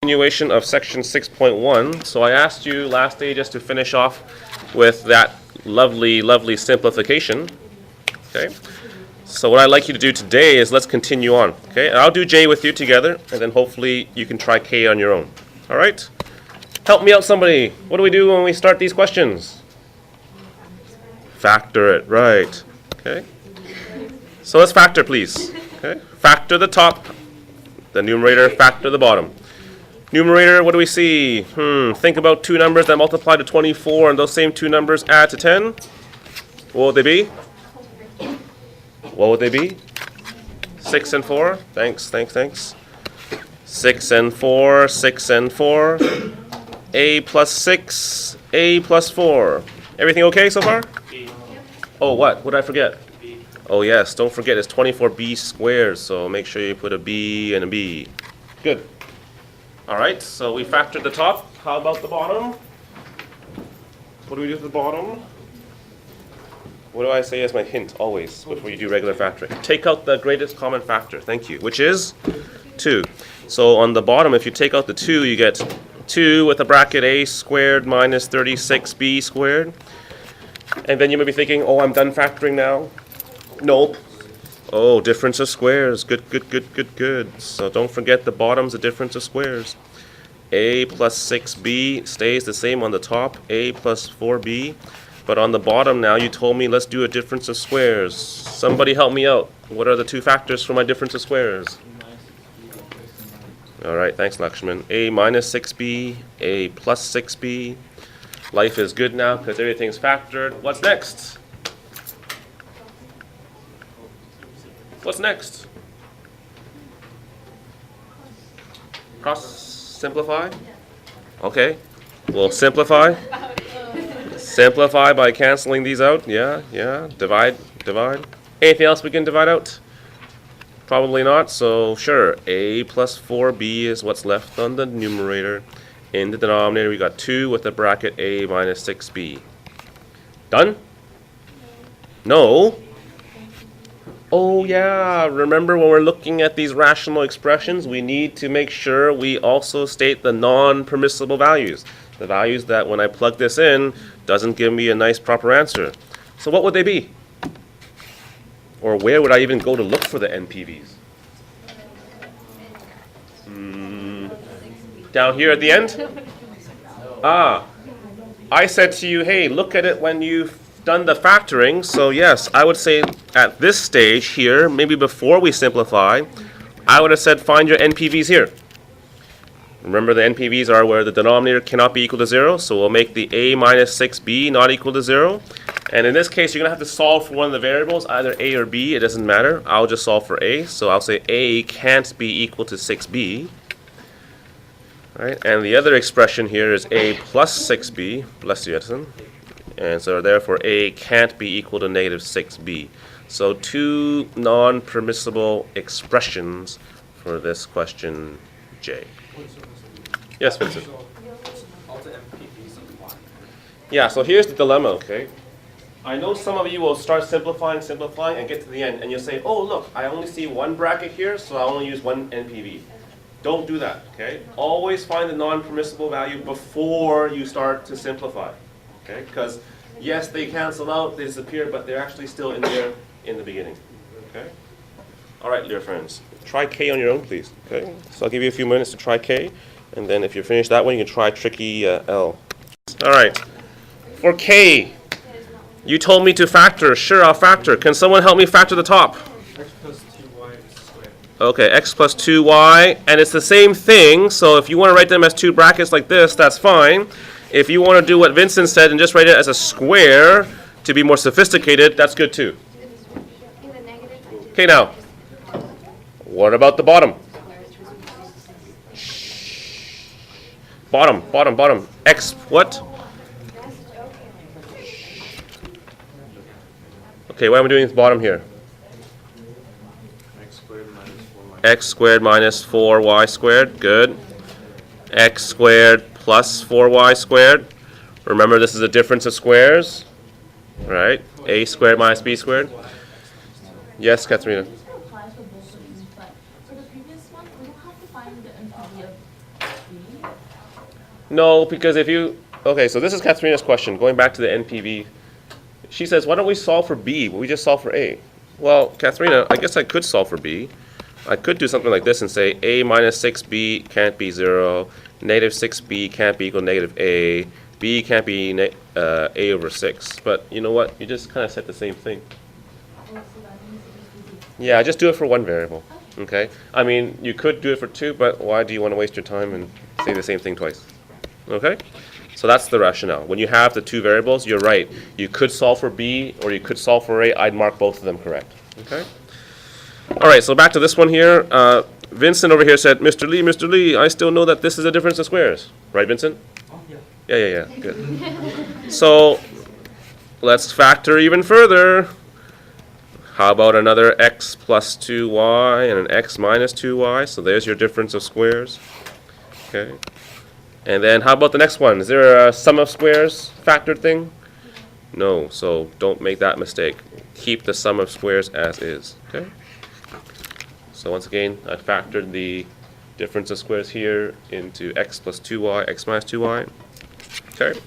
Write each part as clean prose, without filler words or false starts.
Continuation of section 6.1. So I asked you last day just to finish off with that lovely simplification. Okay. So what I'd like you to do today is let's continue on. Okay. And I'll do J with you together, and then hopefully you can try K on your own. All right. Help me out, somebody. What do we do when we start these questions? Factor it. Right. Okay. So let's factor, please. Okay. Factor the top, the numerator. Factor the bottom. Numerator, what do we see? Think about two numbers that multiply to 24 and those same two numbers add to 10. What would they be? What would they be? 6 and 4. Thanks. 6 and 4, 6 and 4. A plus 6, A plus 4. Everything okay so far? Oh, what? What did I forget? Oh, yes. Don't forget it's 24b squared, so make sure you put a B and a B. Good. All right, so we factored the top. How about the bottom? What do we do with the bottom? What do I say as my hint always before you do regular factoring? Take out the greatest common factor, thank you, which is 2. So on the bottom, if you take out the 2, you get 2 with a bracket A squared minus 36b squared. And then you may be thinking, oh, I'm done factoring now. Nope. Oh, difference of squares. Good. So don't forget the bottom's a difference of squares. A plus 6b stays the same on the top. A plus 4b. But on the bottom now, you told me let's do a difference of squares. Somebody help me out. What are the two factors for my difference of squares? All right, thanks, Lakshman. A minus 6b, A plus 6b. Life is good now because everything's factored. What's next? What's next? Cross simplify? Okay. We'll simplify. Simplify by canceling these out. Yeah. Divide. Anything else we can divide out? Probably not. So sure. A plus 4b is what's left on the numerator. In the denominator, we got 2 with a bracket A minus 6b. Done? No. Oh yeah, remember when we're looking at these rational expressions, we need to make sure we also state the non-permissible values. The values that when I plug this in, doesn't give me a nice proper answer. So what would they be? Or where would I even go to look for the NPVs? Down here at the end? I said to you, hey, look at it when you've done the factoring. So yes, I would say at this stage here, maybe before we simplify, I would have said find your NPVs here. Remember the NPVs are where the denominator cannot be equal to 0, so we'll make the A minus 6b not equal to 0. And in this case, you're going to have to solve for one of the variables, either A or B, it doesn't matter. I'll just solve for A, so I'll say A can't be equal to 6b. Right? And the other expression here is A plus 6b, bless you, Edison. And so therefore A can't be equal to negative 6b. So two non-permissible expressions for this question J. Yes, Vincent? Yeah, so here's the dilemma, okay? I know some of you will start simplifying, and get to the end, and you'll say, oh, look, I only see one bracket here, so I'll only use one NPV. Don't do that, okay? Always find the non-permissible value before you start to simplify. Okay, because yes, they cancel out, they disappear, but they're actually still in there in the beginning. Okay? All right, dear friends. Try K on your own, please. Okay? So I'll give you a few minutes to try K, and then if you're finished that one, you can try tricky L. All right. For K, you told me to factor. Sure, I'll factor. Can someone help me factor the top? X plus 2y squared. Okay, x plus 2y, and it's the same thing, so if you want to write them as two brackets like this, that's fine. If you want to do what Vincent said and just write it as a square to be more sophisticated, that's good too. Okay, now, what about the bottom? Bottom. X what? Okay, what am I doing with bottom here? X squared minus 4y squared. Good. X squared plus 4y squared. Remember, this is a difference of squares, right? A squared minus b squared. Yes, Katharina. For the previous one, we don't have to find the NPV of No, because if you, okay, so this is Katharina's question, going back to the NPV. She says, why don't we solve for B? We just solve for A. Well, Katharina, I guess I could solve for B. I could do something like this and say A minus 6B can't be 0, negative 6B can't be equal to negative A, B can't be A over 6. But you know what? You just kind of said the same thing. Yeah, just do it for one variable. Okay? I mean, you could do it for two, but why do you want to waste your time and say the same thing twice? Okay? So that's the rationale. When you have the two variables, you're right. You could solve for B or you could solve for A. I'd mark both of them correct. Okay? All right, so back to this one here. Vincent over here said, Mr. Lee, I still know that this is a difference of squares. Right, Vincent? Oh, yeah. Yeah. Good. So let's factor even further. How about another x plus 2y and an x minus 2y? So there's your difference of squares. Okay. And then how about the next one? Is there a sum of squares factored thing? No, so don't make that mistake. Keep the sum of squares as is. Okay. So once again, I factored the difference of squares here into x plus 2y, x minus 2y. Okay.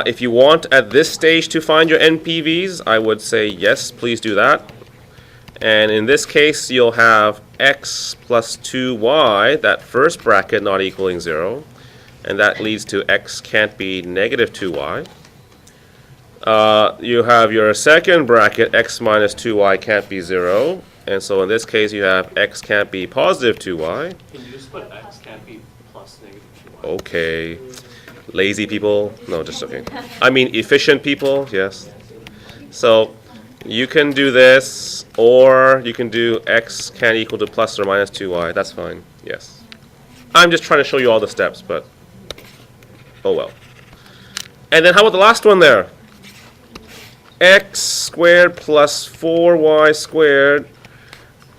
If you want at this stage to find your NPVs, I would say yes, please do that. And in this case, you'll have x plus 2y, that first bracket not equaling 0. And that leads to x can't be negative 2y. You have your second bracket, x minus 2y can't be 0. And so in this case, you have x can't be positive 2y. Can you just put x can't be plus negative 2y? Okay. Lazy people? No, just joking. I mean efficient people, yes. So you can do this, or you can do x can't equal to plus or minus 2y. That's fine, yes. I'm just trying to show you all the steps, but oh well. And then how about the last one there? X squared plus 4y squared.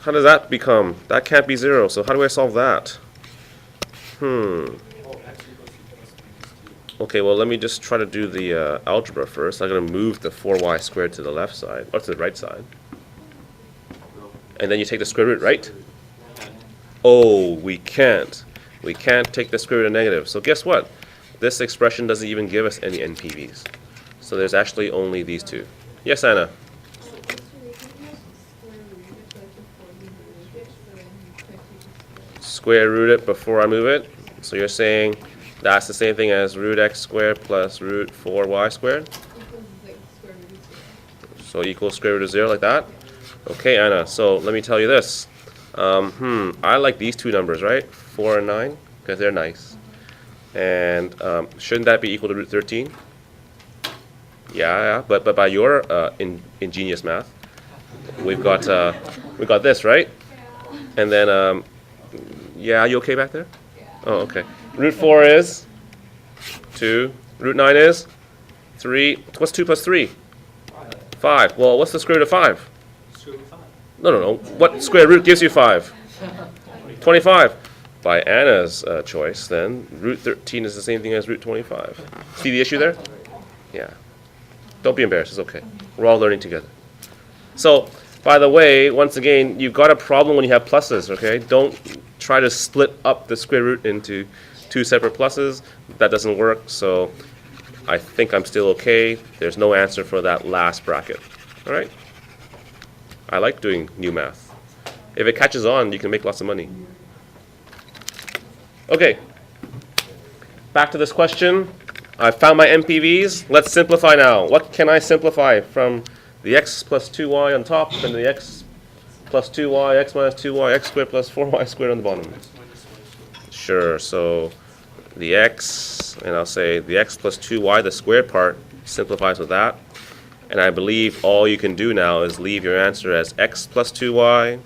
How does that become? That can't be 0, so how do I solve that? Okay, well, let me just try to do the algebra first. I'm going to move the 4y squared to the left side, or to the right side. And then you take the square root, right? Oh, we can't. We can't take the square root of negative. So guess what? This expression doesn't even give us any NPVs. So there's actually only these two. Yes, Anna? Square root it before I move it. So you're saying that's the same thing as root x squared plus root 4y squared? So equals square root of 0 like that? Okay, Anna, so let me tell you this. I like these two numbers, right? 4 and 9, because they're nice. And shouldn't that be equal to root 13? Yeah, but by your ingenious math, we've got this, right? And then, yeah, you okay back there? Oh, okay. Root 4 is 2. Root 9 is 3. What's 2 plus 3? 5. Well, what's the square root of 5? No. What square root gives you 5? 25. By Anna's choice, then, root 13 is the same thing as root 25. See the issue there? Yeah. Don't be embarrassed. It's okay. We're all learning together. So, by the way, once again, you've got a problem when you have pluses, okay? Don't try to split up the square root into two separate pluses. That doesn't work, so I think I'm still okay. There's no answer for that last bracket. All right? I like doing new math. If it catches on, you can make lots of money. Okay. Back to this question. I found my NPVs. Let's simplify now. What can I simplify from the x plus 2y on top and the x plus 2y, x minus 2y, x squared plus 4y squared on the bottom? Sure, so the x, and I'll say the x plus 2y, the squared part, simplifies with that. And I believe all you can do now is leave your answer as x plus 2y,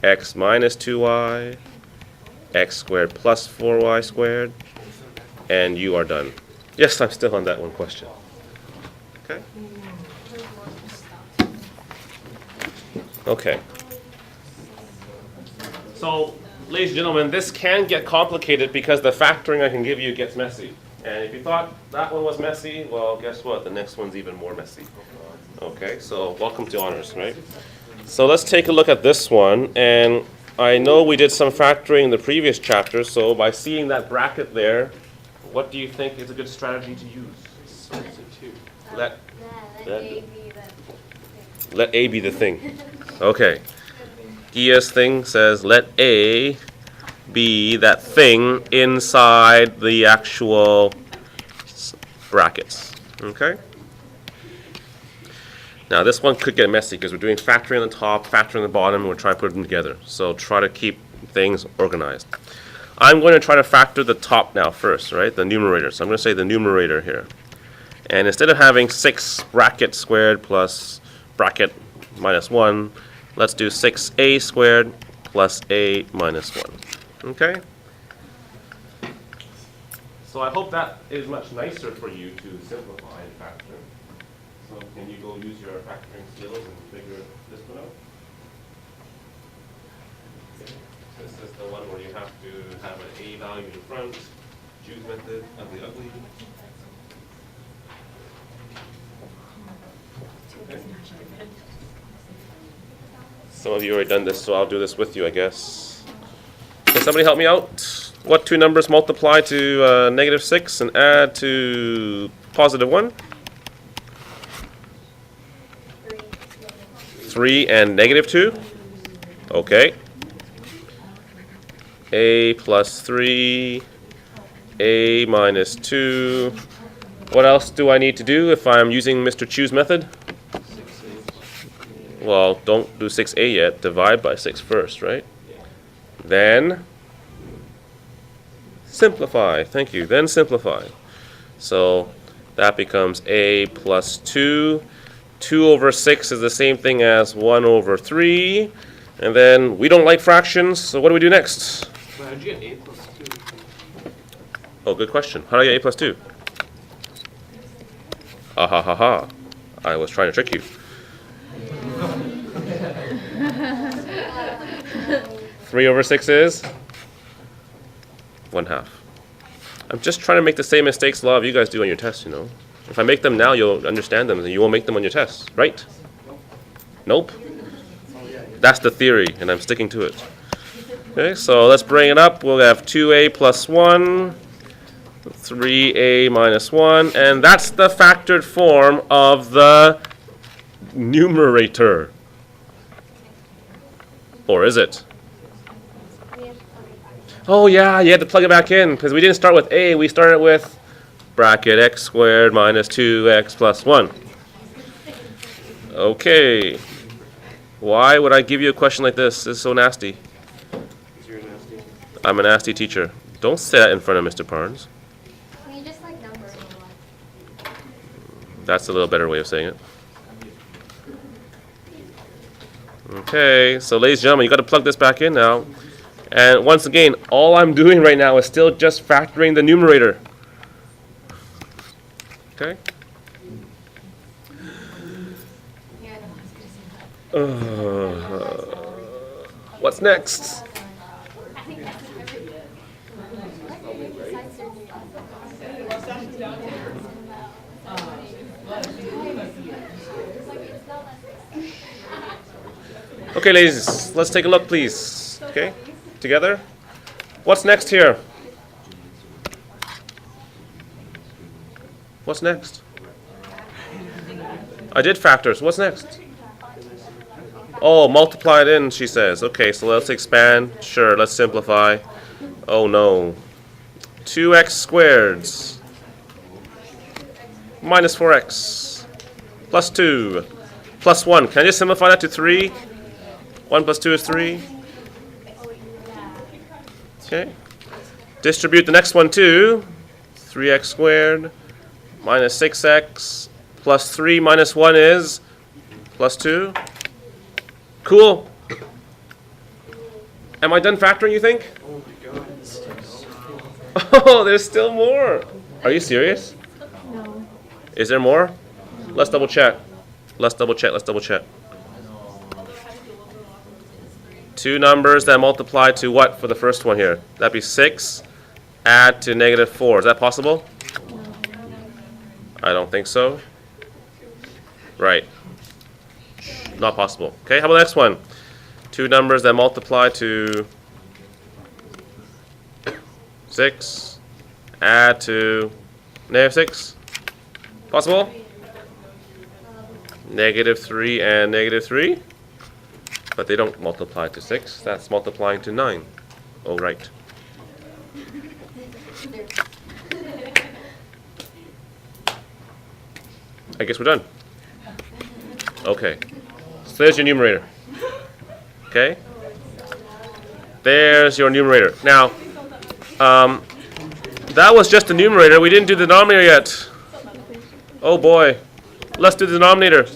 x minus 2y, x squared plus 4y squared, and you are done. Yes, I'm still on that one question. Okay? Okay. So, ladies and gentlemen, this can get complicated because the factoring I can give you gets messy. And if you thought that one was messy, well, guess what? The next one's even more messy. Okay, so welcome to honors, right? So let's take a look at this one. And I know we did some factoring in the previous chapter, so by seeing that bracket there, what do you think is a good strategy to use? So it's a 2. Let Let A be the let A be the thing. Okay. Gia's thing says let A be that thing inside the actual brackets. Okay? Now this one could get messy because we're doing factoring on the top, factoring on the bottom, and we're trying to put them together. So try to keep things organized. I'm going to try to factor the top now first, right? The numerator. So I'm going to say the numerator here. And instead of having 6 bracket squared plus bracket minus 1, let's do 6a squared plus a minus 1. Okay? So I hope that is much nicer for you to simplify and factor. So can you go use your factoring skills and figure this one out? This is the one where you have to have an a value in front, Jew's method of the ugly. Okay. Some of you already done this, so I'll do this with you, I guess. Can somebody help me out? What two numbers multiply to negative 6 and add to positive 1? 3 and negative 2? Okay. A plus 3, A minus 2. What else do I need to do if I'm using Mr. Chu's method? Well, don't do 6a yet. Divide by 6 first, right? Then simplify. Thank you. Then simplify. So that becomes a plus 2. 2 over 6 is the same thing as 1 over 3. And then we don't like fractions, so what do we do next? Well, how'd you get a plus 2? Oh, good question. How do I get a plus 2? Ah ha ha ha. I was trying to trick you. 3 over 6 is 1/2. I'm just trying to make the same mistakes a lot of you guys do on your tests, you know. If I make them now, you'll understand them, and you won't make them on your tests, right? Nope. That's the theory, and I'm sticking to it. Okay, so let's bring it up. We'll have 2a plus 1, 3a minus 1, and that's the factored form of the numerator. Or is it? Oh yeah, you had to plug it back in, because we didn't start with a, we started with bracket x squared minus 2x plus 1. Okay. Why would I give you a question like this? This is so nasty. You're nasty. I'm a nasty teacher. Don't say that in front of Mr. Parnes. Can you just like number it? That's a little better way of saying it. Okay, so ladies and gentlemen, you got to plug this back in now. And once again, all I'm doing right now is still just factoring the numerator. Okay? What's next? Okay, ladies, let's take a look, please. Okay, together. What's next here? What's next? I did factors. What's next? Oh, multiply it in, she says. Okay, so let's expand. Sure, let's simplify. Oh no. 2x squared minus 4x plus 2 plus 1. Can I just simplify that to 3? 1 plus 2 is 3. Okay. Distribute the next one too. 3x squared minus 6x plus 3 minus 1 is plus 2. Cool. Am I done factoring, you think? Oh my god. Oh, there's still more. Are you serious? No. Is there more? Let's double check. Let's double check. Let's double check. Two numbers that multiply to what for the first one here? That'd be 6. Add to negative 4. Is that possible? I don't think so. Right. Not possible. Okay, how about the next one? Two numbers that multiply to 6, add to -6. Possible? -3 and -3. But they don't multiply to 6. That's multiplying to 9. Oh, right. I guess we're done. Okay. So there's your numerator. Okay? There's your numerator. Now, that was just the numerator. We didn't do the denominator yet. Oh boy. Let's do the denominator.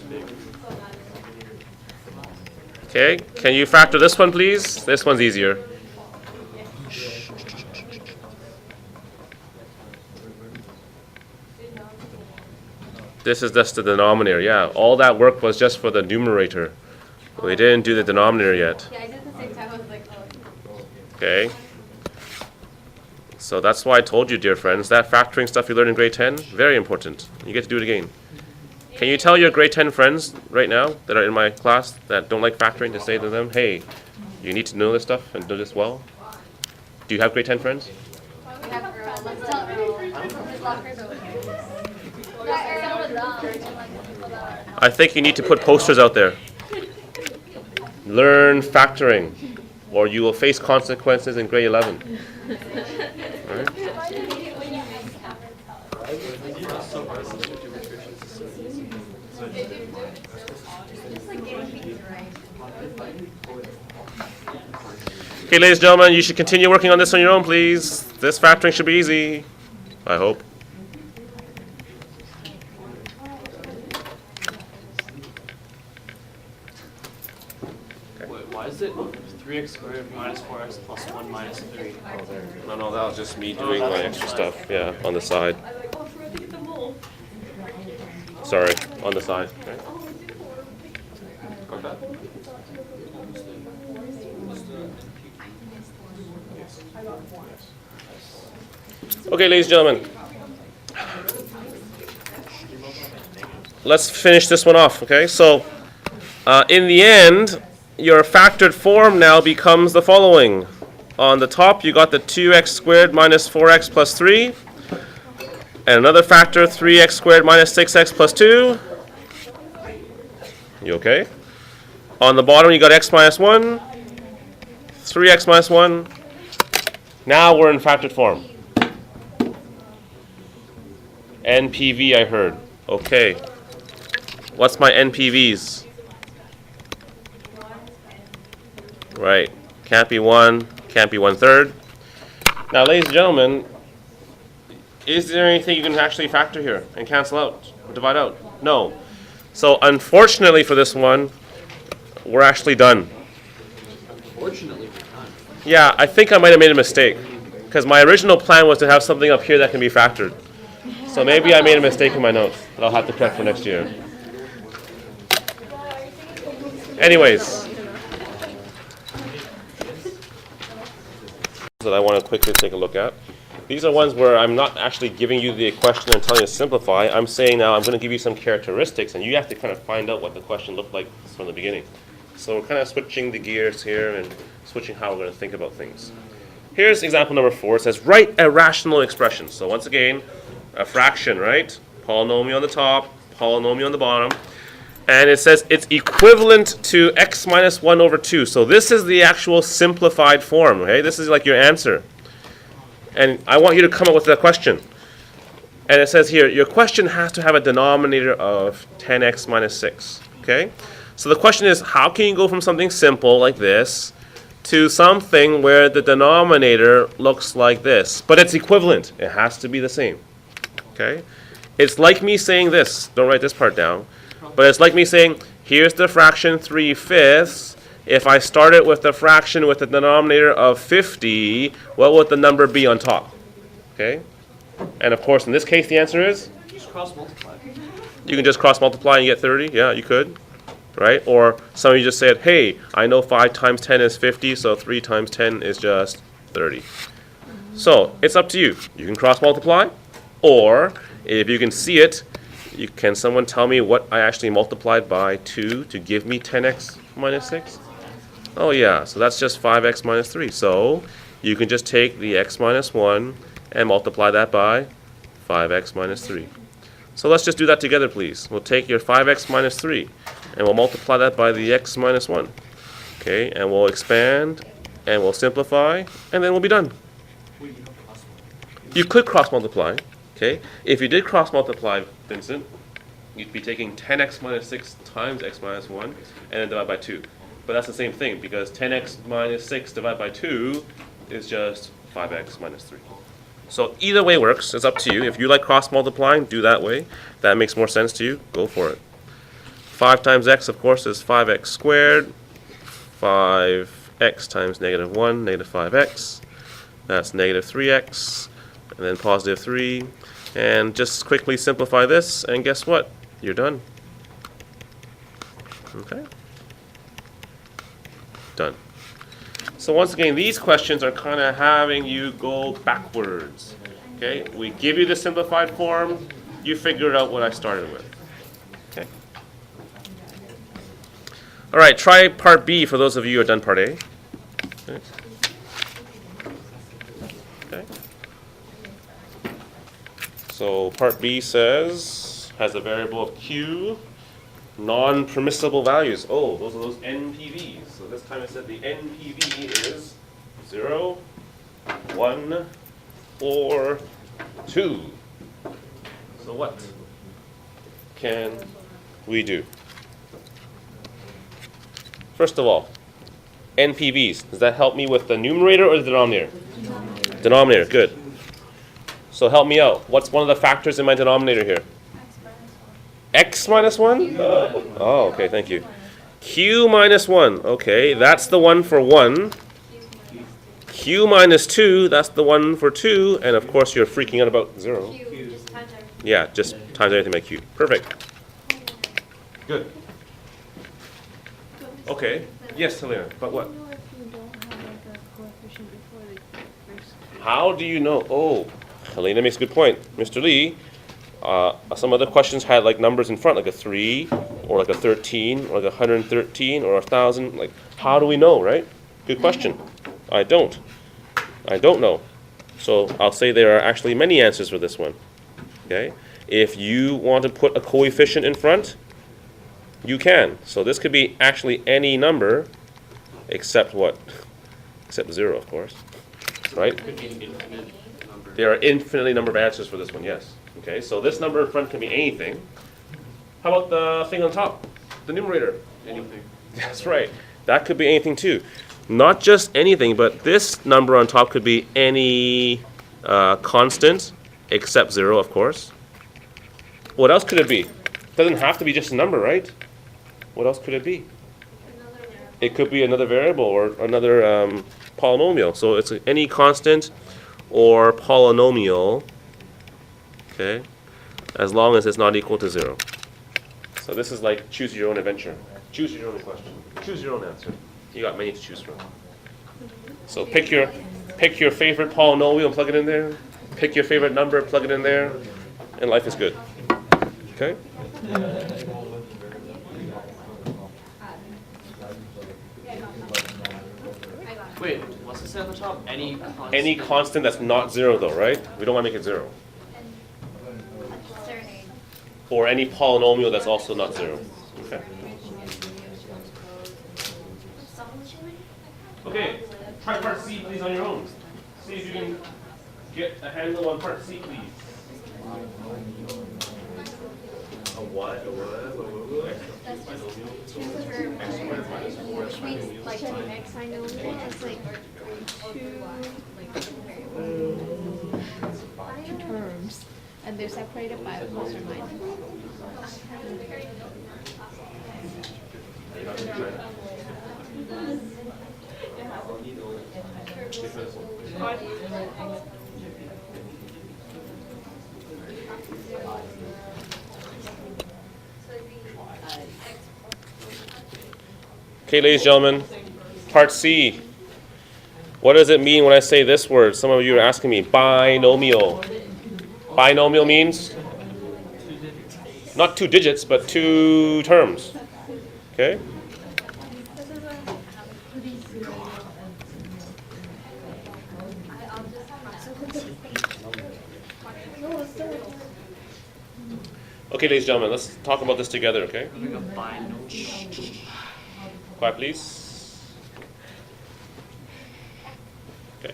Okay, can you factor this one, please? This one's easier. This is just the denominator. Yeah, all that work was just for the numerator. We didn't do the denominator yet. Yeah, I did the same time. I was like, oh. Okay. So that's why I told you, dear friends, that factoring stuff you learned in grade 10, very important. You get to do it again. Can you tell your grade 10 friends right now that are in my class that don't like factoring to say to them, hey, you need to know this stuff and do this well? Do you have grade 10 friends? We have Earl. Let's tell Earl. His locker's over here. Yeah, Earl. I think you need to put posters out there. Learn factoring, or you will face consequences in grade 11. Right? Okay, ladies and gentlemen, you should continue working on this on your own, please. This factoring should be easy, I hope. Wait, why is it 3x squared minus 4x plus 1 minus 3? Oh, there. No, that was just me doing my extra stuff, yeah, on the side. Sorry, on the side. Okay. Okay, ladies and gentlemen, let's finish this one off, okay? So, in the end, your factored form now becomes the following. On the top, you got the 2x squared minus 4x plus 3. And another factor, 3x squared minus 6x plus 2. You okay? On the bottom, you got x minus 1, 3x minus 1. Now we're in factored form. NPV, I heard. Okay. What's my NPVs? Right. Can't be 1, can't be 1/3. Now, ladies and gentlemen, is there anything you can actually factor here and cancel out, or divide out? No. So, unfortunately for this one, we're actually done. Unfortunately, we're done. Yeah, I think I might have made a mistake, because my original plan was to have something up here that can be factored. So maybe I made a mistake in my notes that I'll have to correct for next year. Anyways, that I want to quickly take a look at. These are ones where I'm not actually giving you the question and telling you to simplify. I'm saying now I'm going to give you some characteristics, and you have to kind of find out what the question looked like from the beginning. So we're kind of switching the gears here and switching how we're going to think about things. Here's example number 4. It says, write a rational expression. So once again, a fraction, right? Polynomial on the top, polynomial on the bottom. And it says it's equivalent to x minus 1 over 2. So this is the actual simplified form, okay? This is like your answer. And I want you to come up with a question. And it says here, your question has to have a denominator of 10x minus 6, okay? So the question is, how can you go from something simple like this to something where the denominator looks like this? But it's equivalent. It has to be the same, okay? It's like me saying this. Don't write this part down. But it's like me saying, here's the fraction 3/5. If I started with the fraction with the denominator of 50, what would the number be on top? Okay? And of course, in this case, the answer is? Just cross multiply. You can just cross multiply and get 30. Yeah, you could. Right? Or some of you just said, hey, I know 5 times 10 is 50, so 3 times 10 is just 30. So, it's up to you. You can cross multiply, or if you can see it, can someone tell me what I actually multiplied by 2 to give me 10x minus 6? Oh yeah, so that's just 5x minus 3. So you can just take the x minus 1 and multiply that by 5x minus 3. So let's just do that together, please. We'll take your 5x minus 3 and we'll multiply that by the x minus 1. Okay, and we'll expand and we'll simplify and then we'll be done. You could cross multiply. Okay, if you did cross multiply, Vincent, you'd be taking 10x minus 6 times x minus 1 and then divide by 2. But that's the same thing because 10x minus 6 divided by 2 is just 5x minus 3. So either way works. It's up to you. If you like cross multiplying, do that way. That makes more sense to you. Go for it. 5 times x, of course, is 5x squared. 5x times negative 1, negative 5x. That's negative 3x. And then positive 3. And just quickly simplify this, and guess what? You're done. Okay? Done. So once again, these questions are kind of having you go backwards. Okay? We give you the simplified form. You figure out what I started with. Okay? All right, try part B for those of you who have done part A. Okay. Okay. So part B says, has a variable of q, non-permissible values. Oh, those are those NPVs. So this time it said the NPV is 0, 1, or 2. So what can we do? First of all, NPVs. Does that help me with the numerator or the denominator? Denominator, good. So help me out. What's one of the factors in my denominator here? X minus 1? Oh, okay, thank you. Q minus 1. Okay, that's the one for 1. Q minus 2, that's the one for 2. And of course, you're freaking out about 0. Yeah, just times everything by Q. Perfect. Good. Okay. Yes, Helena, but what? How do you know? Oh, Helena makes a good point. Mr. Lee, some other questions had like numbers in front, like a 3, or like a 13, or like 113, or 1,000. Like, how do we know, right? Good question. I don't know. So I'll say there are actually many answers for this one. Okay? If you want to put a coefficient in front, you can. So this could be actually any number except what? Except 0, of course. Right? Could be an infinite number. There are infinitely number of answers for this one, yes. Okay, so this number in front can be anything. How about the thing on top? The numerator? Anything. That's right. That could be anything too. Not just anything, but this number on top could be any constant except 0, of course. What else could it be? It doesn't have to be just a number, right? What else could it be? It could be another variable or another polynomial. So it's any constant or polynomial, okay, as long as it's not equal to 0. So this is like choose your own adventure. Choose your own question. Choose your own answer. You got many to choose from. So pick your favorite polynomial and plug it in there. Pick your favorite number, plug it in there, and life is good. Okay? Wait, what's it say at the top? Any constant. Any constant that's not 0 though, right? We don't want to make it 0. Or any polynomial that's also not 0. Okay. Okay, try part C please on your own. See if you can get a handle on part C please. A what? A what? That's just two variables. Which means like an x binomial is like two terms, and they're separated by a plus or minus. Okay, ladies and gentlemen, part C. What does it mean when I say this word? Some of you are asking me, binomial. Binomial means not 2 digits, but 2 terms. Okay? Okay, ladies and gentlemen, let's talk about this together, okay? Having a binomial. Quiet, please. Okay,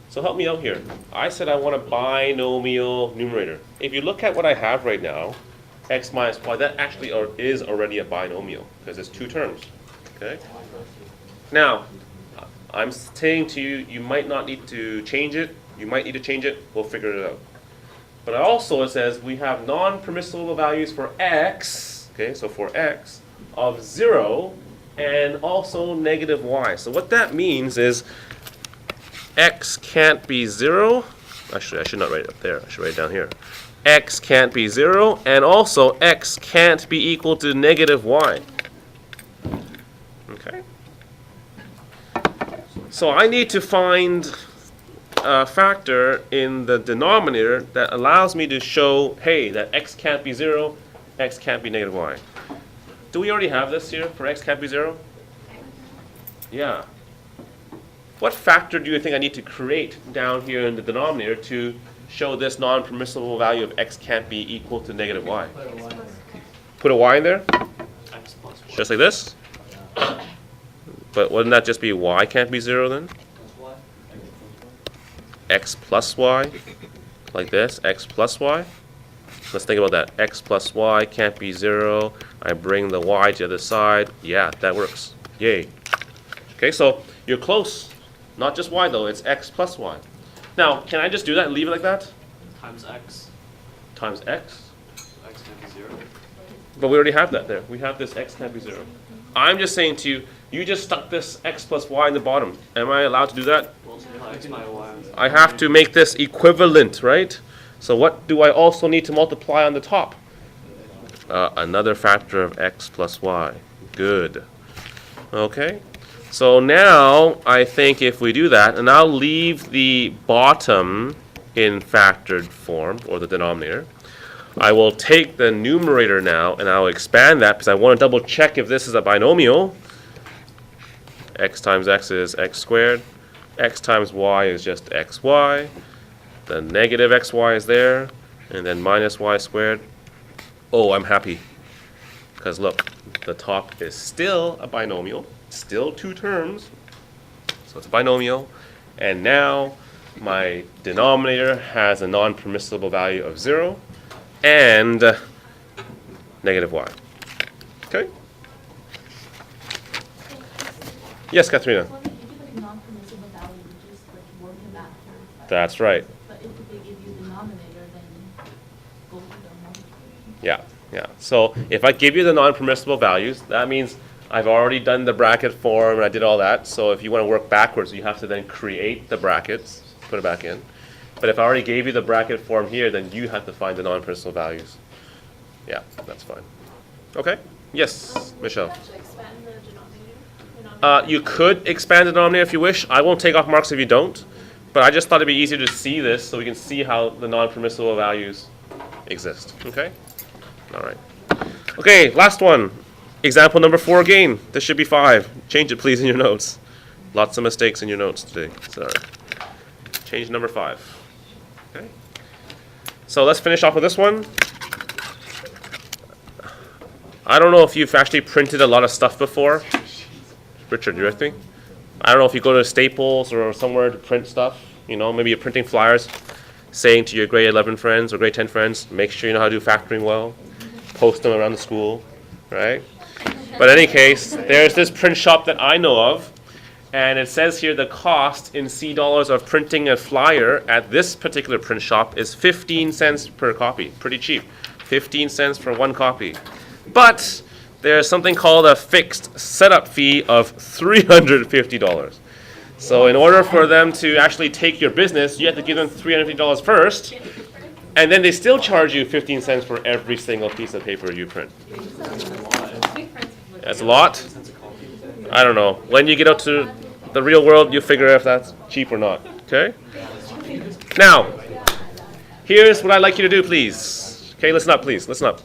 so help me out here. I said I want a binomial numerator. If you look at what I have right now, x minus y, that actually is already a binomial because it's two terms, okay? Now, I'm saying to you, you might not need to change it. You might need to change it. We'll figure it out. But also it says we have non-permissible values for x, okay, so for x, of 0 and also negative y. So what that means is x can't be 0. Actually, I should not write it up there. I should write it down here. X can't be 0, and also x can't be equal to negative y. Okay? So I need to find a factor in the denominator that allows me to show, hey, that x can't be 0, x can't be negative y. Do we already have this here for x can't be 0? Yeah. What factor do you think I need to create down here in the denominator to show this non-permissible value of x can't be equal to negative y? Put a y in there? X plus y. Just like this? But wouldn't that just be y can't be 0 then? X plus y, like this, x plus y. Let's think about that. X plus y can't be 0. I bring the y to the other side. Yeah, that works. Yay. Okay, so you're close. Not just y though, it's x plus y. Now, can I just do that and leave it like that? Times x. Times x? X can't be 0. But we already have that there. We have this x can't be 0. I'm just saying to you, you just stuck this x plus y in the bottom. Am I allowed to do that? Multiply x by y. I have to make this equivalent, right? So what do I also need to multiply on the top? Another factor of x plus y. Good. Okay. So now I think if we do that, and I'll leave the bottom in factored form, or the denominator, I will take the numerator now and I'll expand that because I want to double check if this is a binomial. X times x is x squared. X times y is just xy. The negative xy is there. And then minus y squared. Oh, I'm happy. Because look, the top is still a binomial. Still two terms. So it's a binomial. And now my denominator has a non-permissible value of 0 and negative y. Okay? Yes, Katharina. Well, if you give like a non-permissible value, you just like work it backwards. That's right. But if they give you the denominator, then go to the multiplication. Yeah, yeah. So if I give you the non-permissible values, that means I've already done the bracket form and I did all that. So if you want to work backwards, you have to then create the brackets, put it back in. But if I already gave you the bracket form here, then you have to find the non-permissible values. Yeah, that's fine. Okay? Yes, Michelle. Actually expand the denominator. You could expand the denominator if you wish. I won't take off marks if you don't. But I just thought it'd be easier to see this so we can see how the non-permissible values exist. Okay? All right. Okay, last one. Example number 4 again. This should be 5. Change it, please, in your notes. Lots of mistakes in your notes today. Sorry. Change number 5. Okay. So let's finish off with this one. I don't know if you've actually printed a lot of stuff before. Richard, you with me? I don't know if you go to Staples or somewhere to print stuff. You know, maybe you're printing flyers saying to your grade 11 friends or grade 10 friends, make sure you know how to do factoring well. Post them around the school, right? But in any case, there's this print shop that I know of, and it says here the cost in C dollars of printing a flyer at this particular print shop is 15 cents per copy. Pretty cheap. 15 cents for one copy. But there's something called a fixed setup fee of $350. So in order for them to actually take your business, you have to give them $350 first, and then they still charge you 15 cents for every single piece of paper you print. That's a lot. I don't know. When you get out to the real world, you figure if that's cheap or not. Okay? Now, here's what I'd like you to do, please. Okay, listen up, please. Listen up.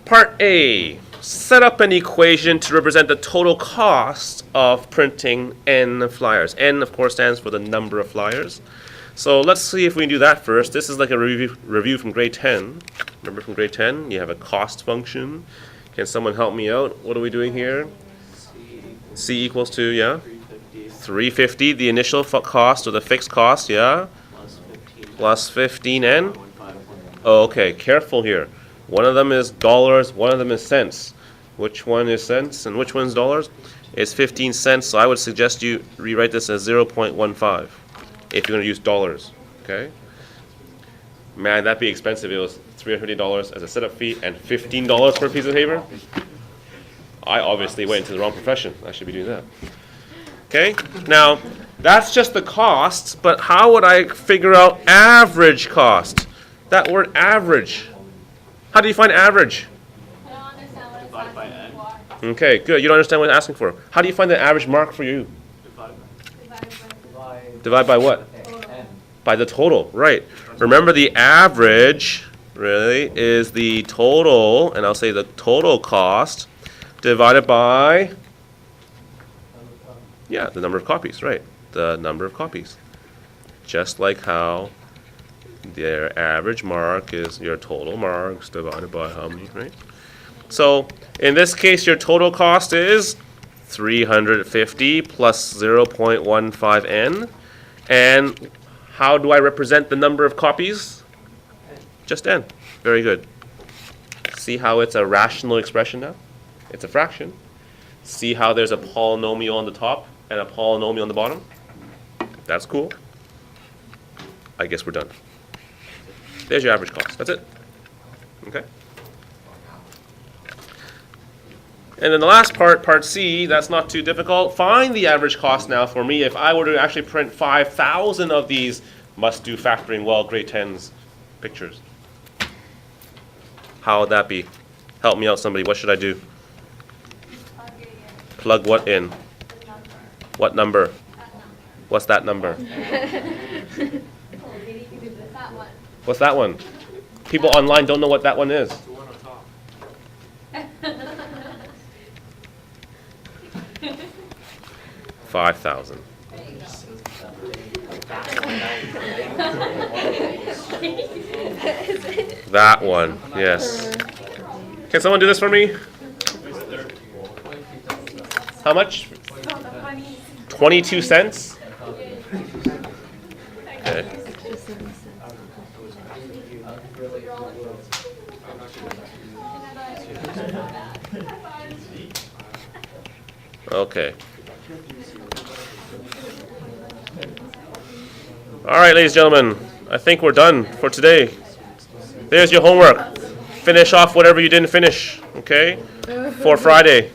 Part A. Set up an equation to represent the total cost of printing N flyers. N, of course, stands for the number of flyers. So let's see if we can do that first. This is like a review from grade 10. Remember from grade 10, you have a cost function. Can someone help me out? What are we doing here? C equals to, yeah? 350 350, the initial cost or the fixed cost, yeah? plus 15. Plus 15 and? 1.5. Oh, okay, careful here. One of them is dollars, one of them is cents. Which one is cents and which one's dollars? It's 15 cents, so I would suggest you rewrite this as 0.15 if you're going to use dollars, okay? Man, that'd be expensive. It was $350 as a setup fee and $15 for a piece of paper. I obviously went into the wrong profession. I should be doing that. Okay, now that's just the costs, but how would I figure out average cost? That word average. How do you find average? I don't understand what it's Divided by asking n. for. Okay, good. You don't understand what it's asking for. How do you find the average mark for you? Divide by what? By the total, right. Remember the average, really, is the total, and I'll say the total cost, divided by, yeah, the number of copies, right. The number of copies. Just like how their average mark is your total marks divided by how many, right? So, in this case, your total cost is 350 plus 0.15n. And how do I represent the number of copies? Just n. Very good. See how it's a rational expression now? It's a fraction. See how there's a polynomial on the top and a polynomial on the bottom? That's cool. I guess we're done. There's your average cost. That's it. Okay? And then the last part, part C, that's not too difficult. Find the average cost now for me. If I were to actually print 5,000 of these must-do factoring well grade 10s pictures. How would that be? Help me out, somebody. What should I do? Plug what in? What number? What's that number? That one. What's that one? People online don't know what that one is. The one on top. 5,000. That one, yes. Can someone do this for me? How much? 22 cents? Okay. Okay. All right, ladies and gentlemen, I think we're done for today. There's your homework. Finish off whatever you didn't finish, okay? For Friday.